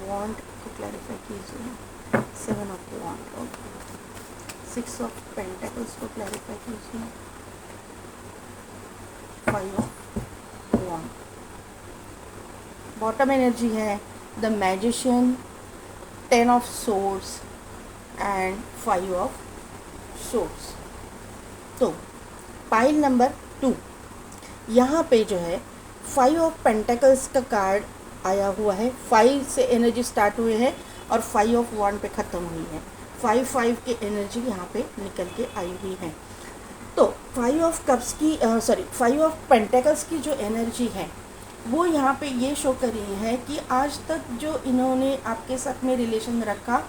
A: वॉन्ड को क्लैरिफाई कीजिए। 7 of wand, okay. 6 of pentacles को क्लैरिफाई कीजिए। 5 ऑफ वॉन्ड, बॉटम एनर्जी है the magician, 10 of swords and 5 of swords. तो पाइल नंबर 2, यहाँ पे जो है 5 ऑफ पेंटेकल्स का कार्ड आया हुआ है। 5 से एनर्जी स्टार्ट हुए हैं और 5 ऑफ वॉन्ड पे ख़त्म हुई है। 5 की एनर्जी यहाँ पे निकल के आई हुई है। तो 5 ऑफ कप्स की 5 ऑफ पेंटेकल्स की जो एनर्जी है वो यहाँ पे ये शो कर रही है कि आज तक जो इन्होंने आपके साथ में रिलेशन रखा,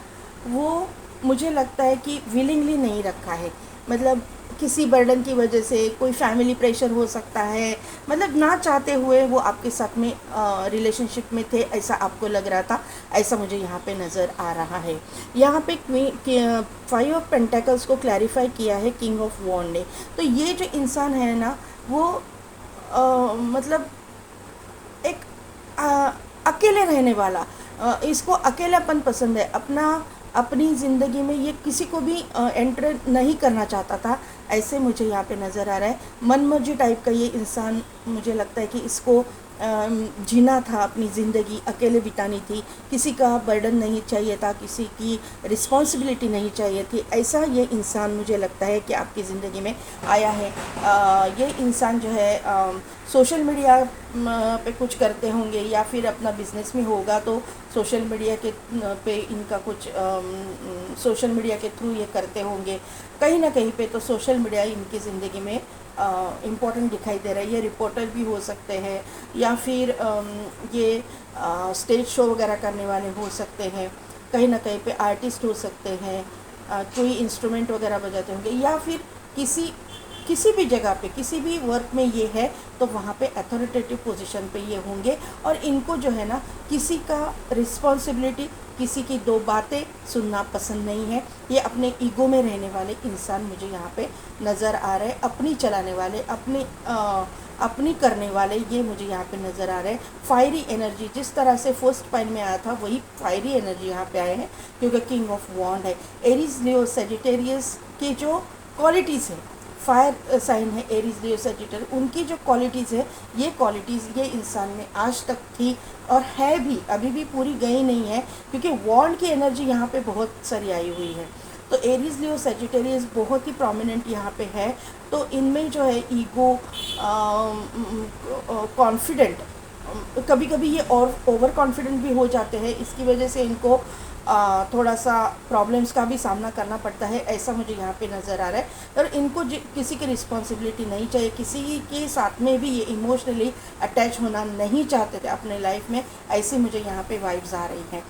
A: वो मुझे लगता है कि विलिंगली नहीं रखा है। मतलब किसी बर्डन की वजह से, कोई फैमिली प्रेशर हो सकता है, मतलब ना चाहते हुए वो आपके साथ में रिलेशनशिप में थे, ऐसा आपको लग रहा था, ऐसा मुझे यहाँ पे नज़र आ रहा है। यहाँ पे फाइव ऑफ पेंटेकल्स को क्लैरिफाई किया है किंग ऑफ वॉन्ड ने। तो ये जो इंसान है ना, वो मतलब एक अ, अकेले रहने वाला, इसको अकेलापन पसंद है, अपनी ज़िंदगी में ये किसी को भी एंटर नहीं करना चाहता था, ऐसे मुझे यहाँ पे नज़र आ रहा है। मनमर्जी टाइप का ये इंसान, मुझे लगता है कि इसको जीना था, अपनी ज़िंदगी अकेले बितानी थी, किसी का बर्डन नहीं चाहिए था, किसी की रिस्पॉन्सिबिलिटी नहीं चाहिए थी, ऐसा ये इंसान मुझे लगता है कि आपकी ज़िंदगी में आया है। ये इंसान जो है सोशल मीडिया पे कुछ करते होंगे, या फिर अपना बिजनेस में होगा तो सोशल मीडिया के पे इनका कुछ सोशल मीडिया के थ्रू ये करते होंगे। कहीं ना कहीं पे तो सोशल मीडिया इनकी ज़िंदगी में इम्पोर्टेंट दिखाई दे रहा है। ये रिपोर्टर भी हो सकते हैं, या फिर ये स्टेज शो वगैरह करने वाले हो सकते हैं, कहीं ना कहीं पे आर्टिस्ट हो सकते हैं, कोई इंस्ट्रूमेंट वगैरह बजाते होंगे, या फिर किसी भी जगह पे, किसी भी वर्क में ये है तो वहाँ पे अथॉरिटेटिव पोजीशन पे ये होंगे। और इनको जो है ना, किसी का रिस्पॉन्सिबिलिटी, किसी की दो बातें सुनना पसंद नहीं है। ये अपने ईगो में रहने वाले इंसान मुझे यहाँ पे नज़र आ रहे हैं, अपनी चलाने वाले, अपनी करने वाले, ये मुझे यहाँ पे नज़र आ रहे हैं। फायरी एनर्जी, जिस तरह से फर्स्ट पॉइंट में आया था वही फायरी एनर्जी यहाँ पे आए हैं, क्योंकि किंग ऑफ वॉन्ड है। एरीज लियो सेजिटेरियस की जो क्वालिटीज़ है, फायर साइन है एरीज लियो सेजिटेरियस, उनकी जो क्वालिटीज़ है, ये क्वालिटीज़ ये इंसान में आज तक थी और है भी, अभी भी पूरी गई नहीं है, क्योंकि वॉन्ड की एनर्जी यहाँ पे बहुत सारी आई हुई है। तो एरीज लियो सेजिटेरियस बहुत ही प्रोमिनेंट यहाँ पे है। तो इनमें जो है ईगो, कॉन्फिडेंट, कभी कभी ये और ओवर कॉन्फिडेंट भी हो जाते हैं, इसकी वजह से इनको थोड़ा सा प्रॉब्लम्स का भी सामना करना पड़ता है, ऐसा मुझे यहाँ पे नज़र आ रहा है। और इनको किसी की रिस्पॉन्सिबिलिटी नहीं चाहिए, किसी के साथ में भी ये इमोशनली अटैच होना नहीं चाहते थे अपने लाइफ में, ऐसे मुझे यहाँ पे वाइब्स आ रही हैं।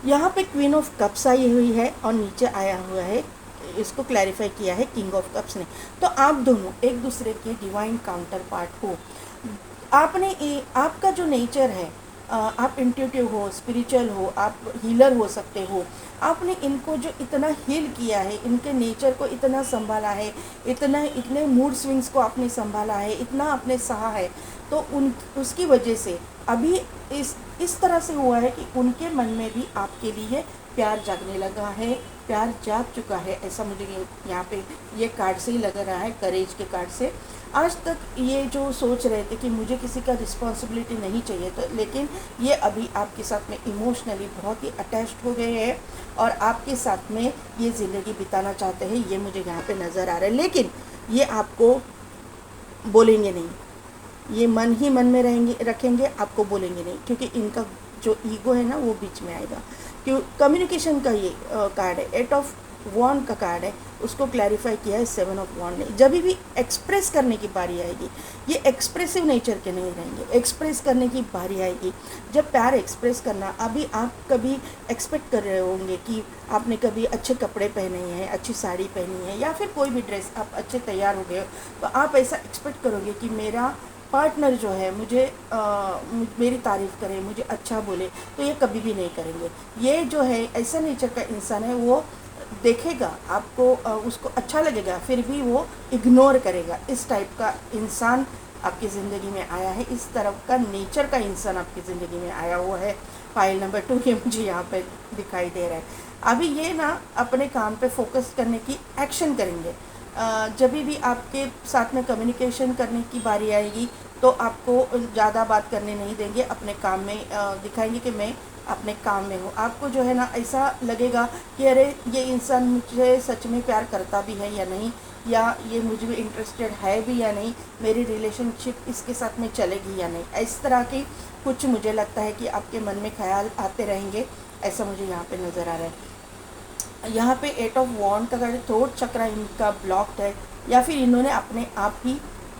A: यहाँ पे क्वीन ऑफ कप्स आई हुई है और नीचे आया हुआ है, इसको क्लैरिफाई किया है किंग ऑफ कप्स ने। तो आप दोनों एक दूसरे के डिवाइन काउंटर पार्ट हो। आपका जो नेचर है, आप इंट्यूटिव हो, स्पिरिचुअल हो, आप हीलर हो सकते हो। आपने इनको जो इतना हील किया है, इनके नेचर को इतना संभाला है, इतने मूड स्विंग्स को आपने संभाला है, इतना आपने सहा है, तो उसकी वजह से अभी इस तरह से हुआ है कि उनके मन में भी आपके लिए प्यार जागने लगा है, प्यार जाग चुका है, ऐसा मुझे यहाँ पे ये कार्ड से ही लग रहा है, करेज के कार्ड से। आज तक ये जो सोच रहे थे कि मुझे किसी का रिस्पॉन्सिबिलिटी नहीं चाहिए, तो लेकिन ये अभी आपके साथ में इमोशनली बहुत ही अटैच्ड हो गए हैं और आपके साथ में ये ज़िंदगी बिताना चाहते हैं, ये मुझे यहाँ पे नज़र आ रहा है। लेकिन ये आपको बोलेंगे नहीं, ये मन ही मन में रखेंगे, आपको बोलेंगे नहीं, क्योंकि इनका जो ईगो है ना, वो बीच में आएगा। क्यों? कम्युनिकेशन का ये कार्ड है, 8 ऑफ वॉन्ड का कार्ड है, उसको क्लैरिफाई किया है 7 ऑफ वॉन्ड ने। जब भी एक्सप्रेस करने की बारी आएगी, ये एक्सप्रेसिव नेचर के नहीं रहेंगे, एक्सप्रेस करने की बारी आएगी। जब प्यार एक्सप्रेस करना, अभी आप कभी एक्सपेक्ट कर रहे होंगे कि आपने कभी अच्छे कपड़े पहने हैं, अच्छी साड़ी पहनी है, या फिर कोई भी ड्रेस, आप अच्छे तैयार हो गए हो, तो आप ऐसा एक्सपेक्ट करोगे कि मेरा पार्टनर जो है मुझे मेरी तारीफ़ करे, मुझे अच्छा बोले, तो ये कभी भी नहीं करेंगे। ये जो है ऐसा नेचर का इंसान है, वो देखेगा आपको, उसको अच्छा लगेगा, फिर भी वो इग्नोर करेगा। इस टाइप का इंसान आपकी ज़िंदगी में आया है, इस तरफ का नेचर का इंसान आपकी ज़िंदगी में आया हुआ है। फाइल नंबर 2 ये मुझे यहाँ पे दिखाई दे रहा है। अभी ये ना अपने काम पे फोकस करने की एक्शन करेंगे। जब भी आपके साथ में कम्युनिकेशन करने की बारी आएगी, तो आपको ज़्यादा बात करने नहीं देंगे, अपने काम में दिखाएंगे कि मैं अपने काम में हूँ। आपको जो है ना, ऐसा लगेगा कि अरे ये इंसान मुझे सच में प्यार करता भी है या नहीं, या ये मुझे भी इंटरेस्टेड है भी या नहीं, मेरी रिलेशनशिप इसके साथ में चलेगी या नहीं, इस तरह की कुछ मुझे लगता है कि आपके मन में ख्याल आते रहेंगे, ऐसा मुझे यहाँ पे नज़र आ रहा है। यहाँ पे 8 ऑफ वॉन्ड का अगर थ्रोट चक्रा इनका ब्लॉक्ड है, या फिर इन्होंने अपने आप ही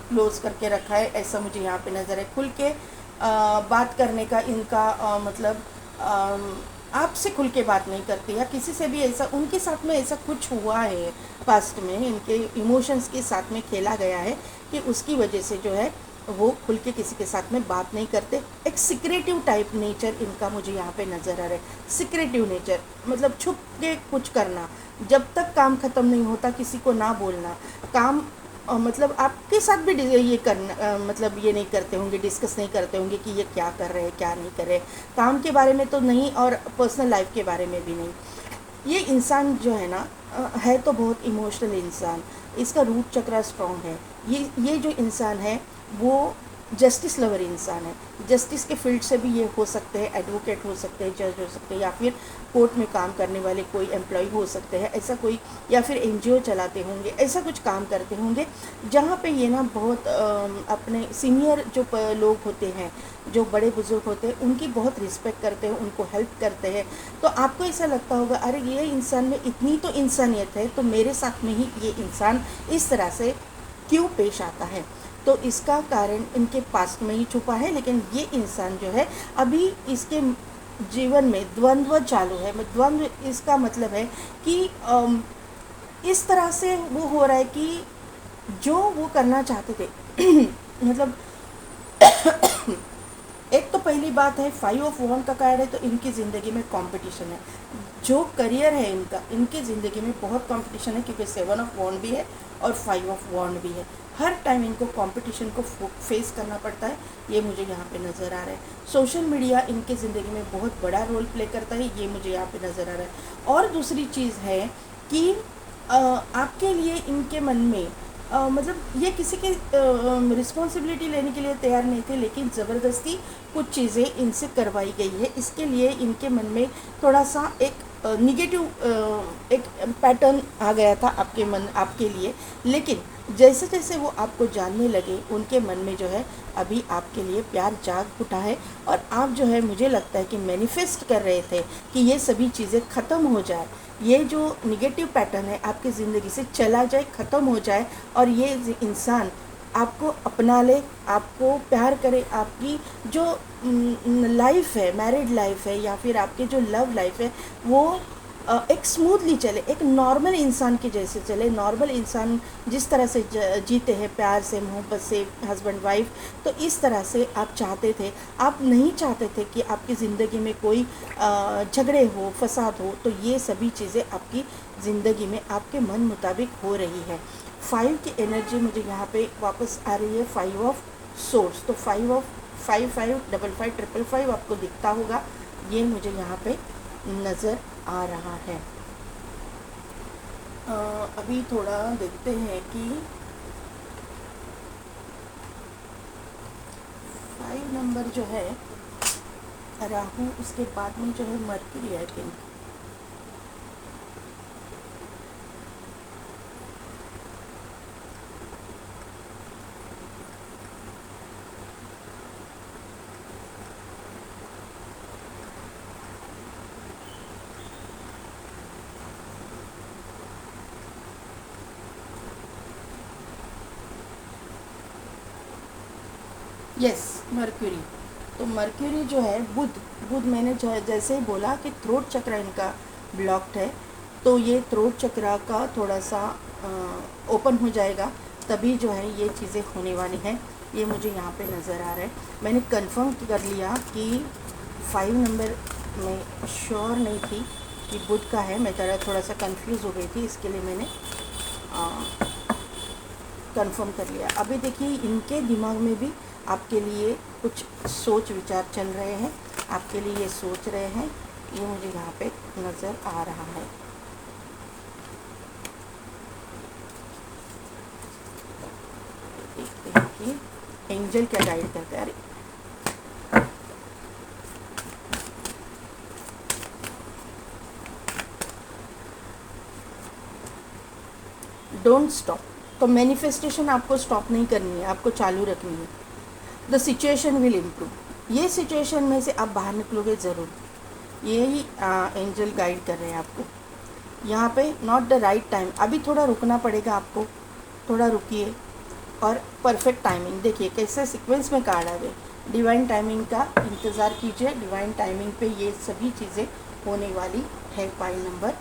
A: क्लोज करके रखा है, ऐसा मुझे यहाँ पे नज़र है। खुल के बात करने का इनका मतलब आपसे खुल के बात नहीं करते, या किसी से भी ऐसा उनके साथ में ऐसा कुछ हुआ है पास्ट में, इनके इमोशंस के साथ में खेला गया है कि उसकी वजह से जो है वो खुल के किसी के साथ में बात नहीं करते। एक सिक्रेटिव टाइप नेचर इनका मुझे यहाँ पे नज़र आ रहा है। सिक्रेटिव नेचर मतलब छुप के कुछ करना, जब तक काम ख़त्म नहीं होता किसी को ना बोलना। काम मतलब आपके साथ भी ये करना मतलब ये नहीं करते होंगे, डिस्कस नहीं करते होंगे कि ये क्या कर रहे हैं क्या नहीं कर रहे, काम के बारे में तो नहीं और पर्सनल लाइफ के बारे में भी नहीं। ये इंसान जो है ना है तो बहुत इमोशनल इंसान, इसका रूट चक्रा स्ट्रॉन्ग है। ये जो इंसान है वो जस्टिस लवर इंसान है। जस्टिस के फील्ड से भी ये हो सकते हैं, एडवोकेट हो सकते हैं, जज हो सकते हैं, या फिर कोर्ट में काम करने वाले कोई एम्प्लॉय हो सकते हैं, ऐसा कोई, या फिर एनजीओ चलाते होंगे, ऐसा कुछ काम करते होंगे जहाँ पे ये ना बहुत अपने सीनियर जो लोग होते हैं, जो बड़े बुजुर्ग होते हैं, उनकी बहुत रिस्पेक्ट करते हैं, उनको हेल्प करते हैं। तो आपको ऐसा लगता होगा अरे ये इंसान में इतनी तो इंसानियत है, तो मेरे साथ में ही ये इंसान इस तरह से क्यों पेश आता है। तो इसका कारण इनके पास्ट में ही छुपा है। लेकिन ये इंसान जो है अभी इसके जीवन में द्वंद्व चालू है। द्वंद्व इसका मतलब है कि इस तरह से वो हो रहा है कि जो वो करना चाहते थे मतलब एक तो पहली बात है 5 ऑफ वॉन्ड का कार्ड है, तो इनकी ज़िंदगी में कंपटीशन है। जो करियर है इनका, इनकी ज़िंदगी में बहुत कंपटीशन है, क्योंकि 7 ऑफ वॉन्ड भी है और 5 ऑफ वॉन्ड भी है। हर टाइम इनको कंपटीशन को फेस करना पड़ता है, ये मुझे यहाँ पे नज़र आ रहा है। सोशल मीडिया इनके ज़िंदगी में बहुत बड़ा रोल प्ले करता है, ये मुझे यहाँ पे नज़र आ रहा है। और दूसरी चीज़ है कि आपके लिए इनके मन में मतलब ये किसी की रिस्पॉन्सिबिलिटी लेने के लिए तैयार नहीं थे, लेकिन ज़बरदस्ती कुछ चीज़ें इनसे करवाई गई है। इसके लिए इनके मन में थोड़ा सा एक निगेटिव एक पैटर्न आ गया था आपके लिए। लेकिन जैसे जैसे वो आपको जानने लगे, उनके मन में जो है अभी आपके लिए प्यार जाग उठा है। और आप जो है मुझे लगता है कि मैनिफेस्ट कर रहे थे कि ये सभी चीज़ें ख़त्म हो जाए, ये जो निगेटिव पैटर्न है आपकी ज़िंदगी से चला जाए, ख़त्म हो जाए, और ये इंसान आपको अपना ले, आपको प्यार करे। आपकी जो लाइफ है, मैरिड लाइफ है, या फिर आपके जो लव लाइफ है, वो एक स्मूथली चले, एक नॉर्मल इंसान के जैसे चले। नॉर्मल इंसान जिस तरह से जीते हैं, प्यार से, मोहब्बत से, हस्बैंड वाइफ, तो इस तरह से आप चाहते थे। आप नहीं चाहते थे कि आपकी ज़िंदगी में कोई झगड़े हो, फसाद हो। तो ये सभी चीज़ें आपकी ज़िंदगी में आपके मन मुताबिक हो रही है। 5 की एनर्जी मुझे यहाँ पे वापस आ रही है, 5 ऑफ सोर्स। तो 5 ऑफ 5 5 5 5 5 5 आपको दिखता होगा, ये मुझे यहाँ पे नज़र आ रहा है। अभी थोड़ा देखते हैं कि 5 नंबर जो है राहु, उसके बाद में जो है mercury, I think. Yes, mercury. तो मर्क्यूरी जो है बुध मैंने जैसे ही बोला कि थ्रोट चक्र इनका ब्लॉक्ड है, तो ये थ्रोट चक्र का थोड़ा सा ओपन हो जाएगा, तभी जो है ये चीज़ें होने वाली हैं। ये मुझे यहाँ पे नज़र आ रहा है। मैंने कंफर्म कर लिया कि 5 नंबर में श्योर नहीं थी कि बुध का है, मैं थोड़ा सा कंफ्यूज हो गई थी, इसके लिए मैंने कंफर्म कर लिया। अभी देखिए इनके दिमाग में भी आपके लिए कुछ सोच विचार चल रहे हैं, आपके लिए ये सोच रहे हैं, ये मुझे यहाँ पे नज़र आ रहा है। देखते हैं कि एंजल क्या गाइड करता है। अरे डोंट स्टॉप। तो मैनिफेस्टेशन आपको स्टॉप नहीं करनी है, आपको चालू रखनी है। The situation will improve. ये सिचुएशन में से आप बाहर निकलोगे ज़रूर, यही एंजल गाइड कर रहे हैं आपको यहाँ पे। नॉट द राइट टाइम, अभी थोड़ा रुकना पड़ेगा आपको, थोड़ा रुकिए। और परफेक्ट टाइमिंग देखिए कैसे सीक्वेंस में कार्ड आ गए। डिवाइन टाइमिंग का इंतज़ार कीजिए, डिवाइन टाइमिंग पे ये सभी चीज़ें होने वाली है पाइल नंबर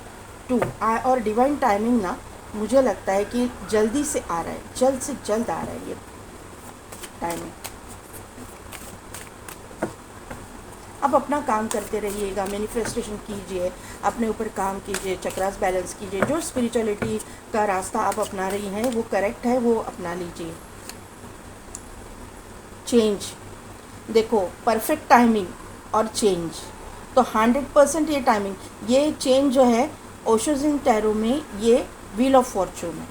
A: 2। और डिवाइन टाइमिंग ना मुझे लगता है कि जल्दी से आ रहा है, जल्द से जल्द आ रहा है ये टाइमिंग। आप अपना काम करते रहिएगा, मैनिफेस्टेशन कीजिए, अपने ऊपर काम कीजिए, चक्रास बैलेंस कीजिए। जो स्पिरिचुअलिटी का रास्ता आप अपना रही हैं वो करेक्ट है, वो अपना लीजिए। चेंज देखो, परफेक्ट टाइमिंग और चेंज, तो 100% ये टाइमिंग, ये चेंज जो है ओशो ज़िन टैरो में ये व्हील ऑफ फॉर्चून है।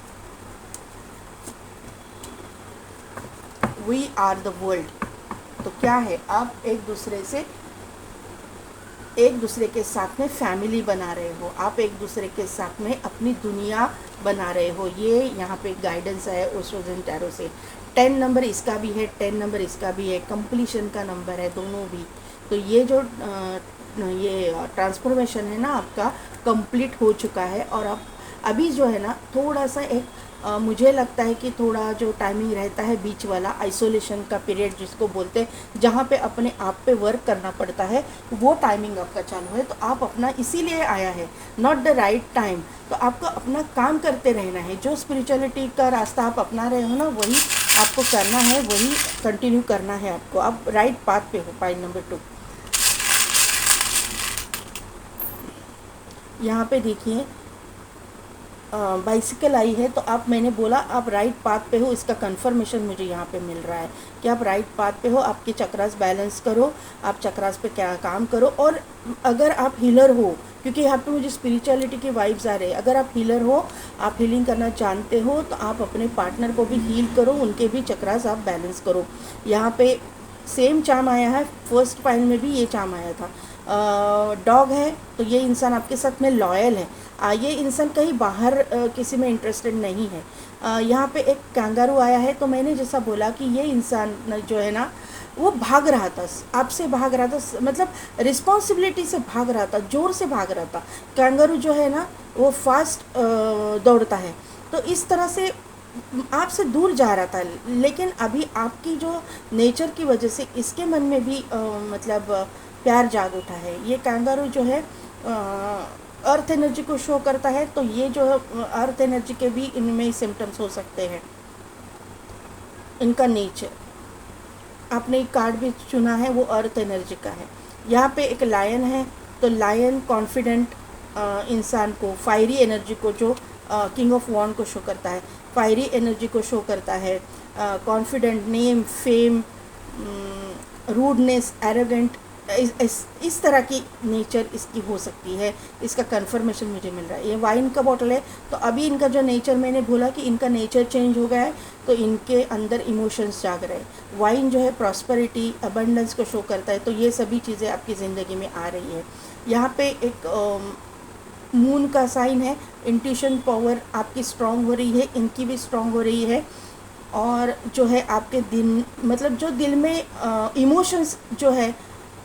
A: वी आर द वर्ल्ड, तो क्या है, आप एक दूसरे के साथ में फैमिली बना रहे हो, आप एक दूसरे के साथ में अपनी दुनिया बना रहे हो। ये यहाँ पे गाइडेंस है ओशो ज़िन टैरो से। 10 नंबर इसका भी है, 10 नंबर इसका भी है, कंप्लीशन का नंबर है दोनों भी। तो ये जो ये ट्रांसफॉर्मेशन है ना आपका कंप्लीट हो चुका है। और अब अभी जो है ना थोड़ा सा एक मुझे लगता है कि थोड़ा जो टाइमिंग रहता है बीच वाला आइसोलेशन का पीरियड जिसको बोलते हैं, जहाँ पे अपने आप पे वर्क करना पड़ता है, वो टाइमिंग आपका चालू है। तो आप अपना इसीलिए आया है, नॉट द राइट टाइम। तो आपको अपना काम करते रहना है, जो स्पिरिचुअलिटी का रास्ता आप अपना रहे हो ना वही आपको करना है, वही कंटिन्यू करना है आपको। आप राइट पाथ पे हो। पॉइंट नंबर 2 यहाँ पे देखिए, बाइसिकल आई है, तो आप, मैंने बोला आप राइट पाथ पे हो, इसका कंफर्मेशन मुझे यहाँ पे मिल रहा है कि आप राइट पाथ पे हो। आपके चक्रास बैलेंस करो, आप चक्रास पे क्या काम करो। और अगर आप हीलर हो, क्योंकि यहाँ पे मुझे स्पिरिचुअलिटी की वाइब्स आ रहे हैं, अगर आप हीलर हो, आप हीलिंग करना जानते हो, तो आप अपने पार्टनर को भी हील करो, उनके भी चक्रास आप बैलेंस करो। यहाँ पे सेम चार्म आया है, फर्स्ट पाइल में भी ये चार्म आया था। डॉग है, तो ये इंसान आपके साथ में लॉयल है। ये इंसान कहीं बाहर किसी में इंटरेस्टेड नहीं है। यहाँ पे एक कैंगारू आया है, तो मैंने जैसा बोला कि ये इंसान जो है ना वो भाग रहा था, आपसे भाग रहा था, मतलब रिस्पॉन्सिबिलिटी से भाग रहा था, ज़ोर से भाग रहा था। कैंगारू जो है ना वो फास्ट दौड़ता है, तो इस तरह से आपसे दूर जा रहा था। लेकिन अभी आपकी जो नेचर की वजह से इसके मन में भी मतलब प्यार जाग उठा है। ये कैंगारू जो है अर्थ एनर्जी को शो करता है, तो ये जो अर्थ एनर्जी के भी इनमें सिम्टम्स हो सकते हैं। इनका नेचर, आपने एक कार्ड भी चुना है वो अर्थ एनर्जी का है। यहाँ पे एक लायन है, तो लायन कॉन्फिडेंट इंसान को, फायरी एनर्जी को, जो किंग ऑफ वॉन्ड को शो करता है, फायरी एनर्जी को शो करता है। Confident, name, fame, rudeness, arrogant, इस तरह की नेचर इसकी हो सकती है। इसका कंफर्मेशन मुझे मिल रहा है। ये वाइन का बॉटल है, तो अभी इनका जो नेचर, मैंने बोला कि इनका नेचर चेंज हो गया है, तो इनके अंदर इमोशंस जाग रहे हैं। वाइन जो है प्रॉस्पेरिटी, अबंडेंस को शो करता है, तो ये सभी चीज़ें आपकी ज़िंदगी में आ रही है। यहाँ पे एक मून का साइन है, इंट्यूशन पावर आपकी स्ट्रांग हो रही है, इनकी भी स्ट्रांग हो रही है। और जो है आपके दिन, मतलब जो दिल में इमोशंस जो है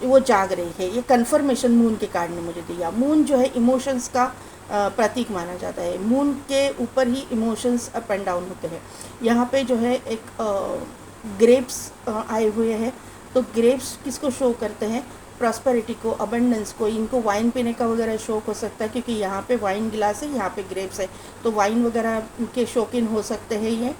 A: वो जाग रही है। ये कन्फर्मेशन मून के कार्ड ने मुझे दिया। मून जो है इमोशंस का प्रतीक माना जाता है, मून के ऊपर ही इमोशंस अप एंड डाउन होते हैं। यहाँ पे जो है एक ग्रेप्स आए हुए हैं, तो ग्रेप्स किसको शो करते हैं, प्रॉस्पेरिटी को, अबंडेंस को। इनको वाइन पीने का वगैरह शौक हो सकता है, क्योंकि यहाँ पे वाइन गिलास है, यहाँ पे ग्रेप्स है, तो वाइन वगैरह के शौकीन हो सकते हैं ये,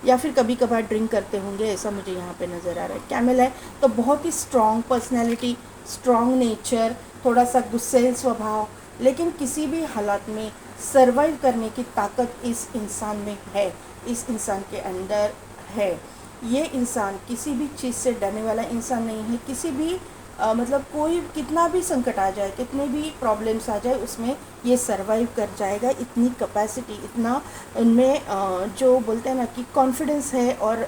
A: या फिर कभी कभार ड्रिंक करते होंगे, ऐसा मुझे यहाँ पे नज़र आ रहा है। कैमल है, तो बहुत ही स्ट्रॉन्ग पर्सनैलिटी, स्ट्रॉन्ग नेचर, थोड़ा सा गुस्सैल स्वभाव, लेकिन किसी भी हालात में सर्वाइव करने की ताकत इस इंसान में है, इस इंसान के अंदर है। ये इंसान किसी भी चीज़ से डरने वाला इंसान नहीं है। किसी भी मतलब कोई कितना भी संकट आ जाए, कितने भी प्रॉब्लम्स आ जाए, उसमें ये सर्वाइव कर जाएगा। इतनी कैपेसिटी, इतना उनमें जो बोलते हैं ना कि कॉन्फिडेंस है, और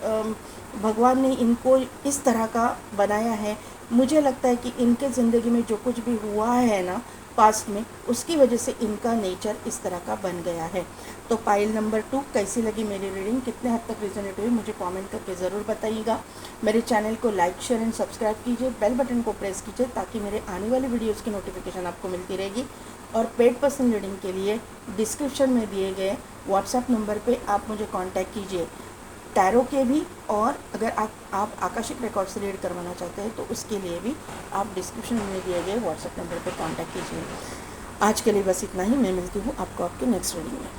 A: भगवान ने इनको इस तरह का बनाया है। मुझे लगता है कि इनके ज़िंदगी में जो कुछ भी हुआ है ना पास्ट में, उसकी वजह से इनका नेचर इस तरह का बन गया है। तो पाइल नंबर 2 कैसी लगी मेरी रीडिंग, कितने हद तक रिजोनेट हुई, मुझे कमेंट करके ज़रूर बताइएगा। मेरे चैनल को लाइक, शेयर एंड सब्सक्राइब कीजिए, बेल बटन को प्रेस कीजिए, ताकि मेरे आने वाली वीडियोज़ की नोटिफिकेशन आपको मिलती रहेगी। और पेड पर्सन रीडिंग के लिए डिस्क्रिप्शन में दिए गए व्हाट्सएप नंबर पर आप मुझे कॉन्टैक्ट कीजिए। टैरो के भी, और अगर आप आकाशिक रिकॉर्ड से रीड करवाना चाहते हैं तो उसके लिए भी आप डिस्क्रिप्शन में दिए गए व्हाट्सएप नंबर पर कांटेक्ट कीजिए। आज के लिए बस इतना ही। मैं मिलती हूँ आपको आपके नेक्स्ट रीडिंग में।